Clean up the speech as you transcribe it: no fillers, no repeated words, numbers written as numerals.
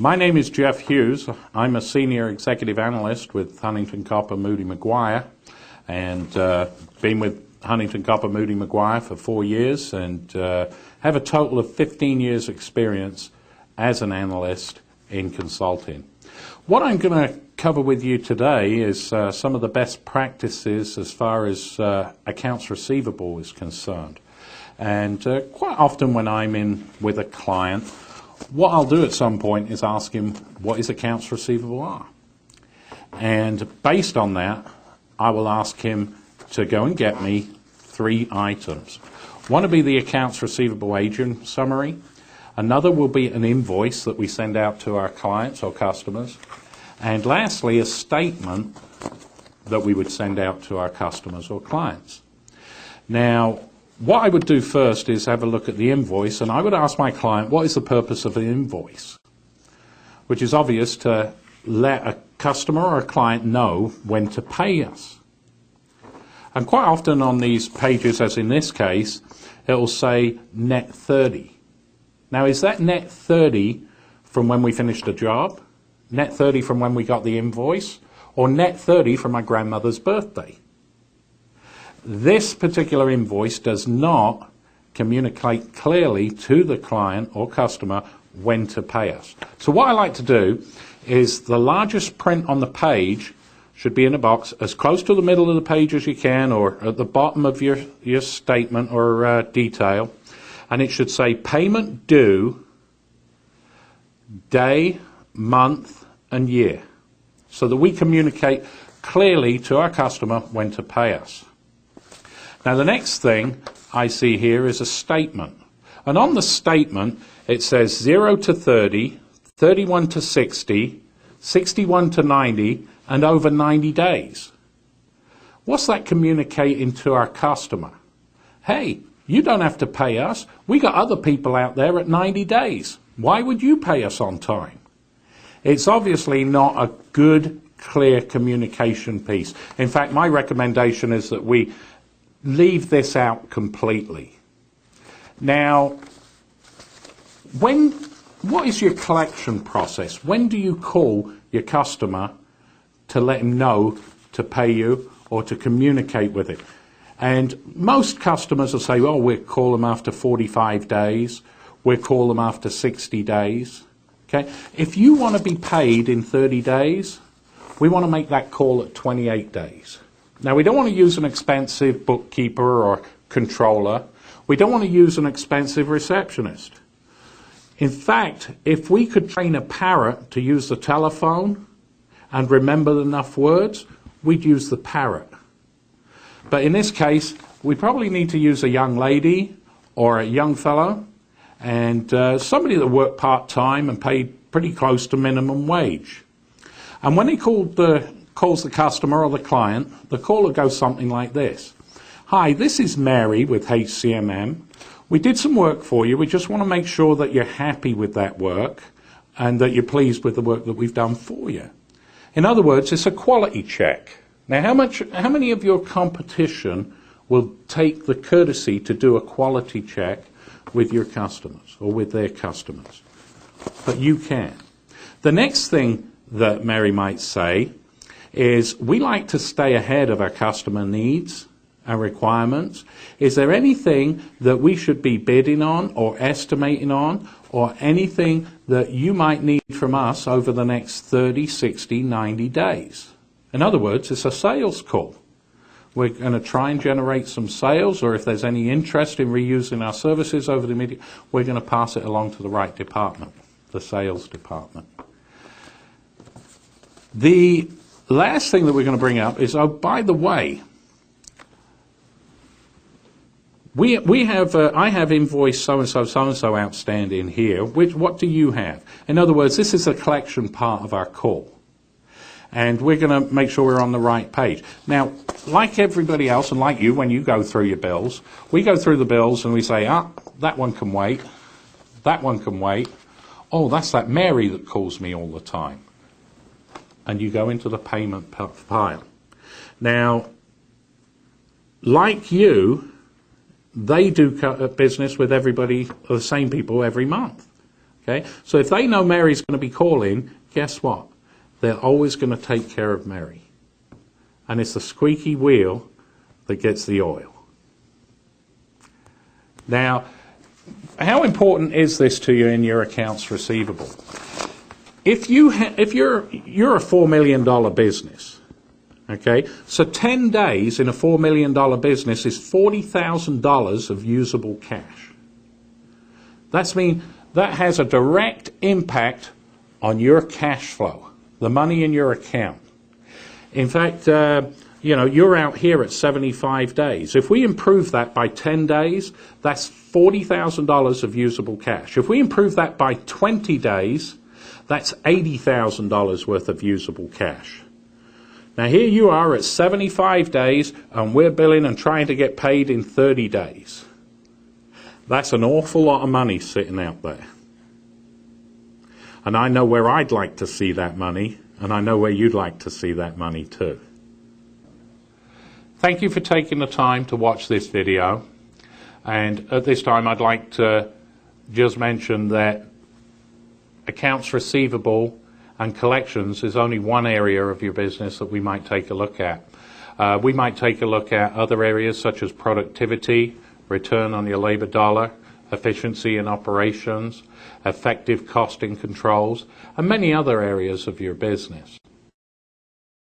My name is Jeff Hughes. I'm a senior executive analyst with Huntington Copper Moody Maguire, and been with Huntington Copper Moody Maguire for 4 years, and have a total of 15 years experience as an analyst in consulting. What I'm going to cover with you today is some of the best practices as far as accounts receivable is concerned. And quite often when I'm in with a client, what I'll do at some point is ask him what his accounts receivable are. And based on that, I will ask him to go and get me 3 items. One will be the accounts receivable aging summary. Another will be an invoice that we send out to our clients or customers. And lastly, a statement that we would send out to our customers or clients. Now, what I would do first is have a look at the invoice, and I would ask my client, what is the purpose of an invoice? Which is obvious, to let a customer or a client know when to pay us. And quite often on these pages, as in this case, it will say net 30. Now, is that net 30 from when we finished a job? Net 30 from when we got the invoice? Or net 30 from my grandmother's birthday? This particular invoice does not communicate clearly to the client or customer when to pay us. So what I like to do is the largest print on the page should be in a box as close to the middle of the page as you can, or at the bottom of your statement or detail, and it should say payment due, day, month and year, so that we communicate clearly to our customer when to pay us. Now, the next thing I see here is a statement. And on the statement, it says 0 to 30, 31 to 60, 61 to 90, and over 90 days. What's that communicating to our customer? Hey, you don't have to pay us. We got other people out there at 90 days. Why would you pay us on time? It's obviously not a good, clear communication piece. In fact, my recommendation is that we leave this out completely. Now, what is your collection process? When do you call your customer to let him know to pay you or to communicate with it? And most customers will say, oh, we'll call them after 45 days. We'll call them after 60 days. Okay? If you want to be paid in 30 days, we want to make that call at 28 days. Now, we don't want to use an expensive bookkeeper or controller. We don't want to use an expensive receptionist. In fact, if we could train a parrot to use the telephone and remember enough words, we'd use the parrot. But in this case, we probably need to use a young lady or a young fellow, and somebody that worked part-time and paid pretty close to minimum wage. And when he calls the customer or the client, the caller goes something like this. Hi, this is Mary with HCMM. We did some work for you. We just want to make sure that you're happy with that work and that you're pleased with the work that we've done for you. In other words, it's a quality check. Now, how many of your competition will take the courtesy to do a quality check with your customers or with their customers? But you can. The next thing that Mary might say is, we like to stay ahead of our customer needs and requirements. Is there anything that we should be bidding on or estimating on, or anything that you might need from us over the next 30, 60, 90 days? In other words, it's a sales call. We're going to try and generate some sales, or if there's any interest in reusing our services over the media, we're going to pass it along to the right department, the sales department. The last thing that we're going to bring up is, oh, by the way, I have invoice so-and-so outstanding here. What do you have? In other words, this is the collection part of our call. And we're going to make sure we're on the right page. Now, like everybody else, and like you, when you go through your bills, we go through the bills and we say, that one can wait. That one can wait. Oh, that's that Mary that calls me all the time. And you go into the payment pile. Now, like you, they do business with everybody, the same people every month. Okay? So if they know Mary's going to be calling, guess what? They're always going to take care of Mary. And it's the squeaky wheel that gets the oil. Now, how important is this to you in your accounts receivable? If you're a $4 million business, okay, so 10 days in a $4 million business is $40,000 of usable cash. That has a direct impact on your cash flow, the money in your account. In fact, you're out here at 75 days. If we improve that by 10 days, that's $40,000 of usable cash. If we improve that by 20 days, that's $80,000 worth of usable cash. Now here you are at 75 days, and we're billing and trying to get paid in 30 days. That's an awful lot of money sitting out there. And I know where I'd like to see that money, and I know where you'd like to see that money too. Thank you for taking the time to watch this video. And at this time I'd like to just mention that accounts receivable and collections is only one area of your business that we might take a look at. We might take a look at other areas such as productivity, return on your labor dollar, efficiency in operations, effective costing controls, and many other areas of your business.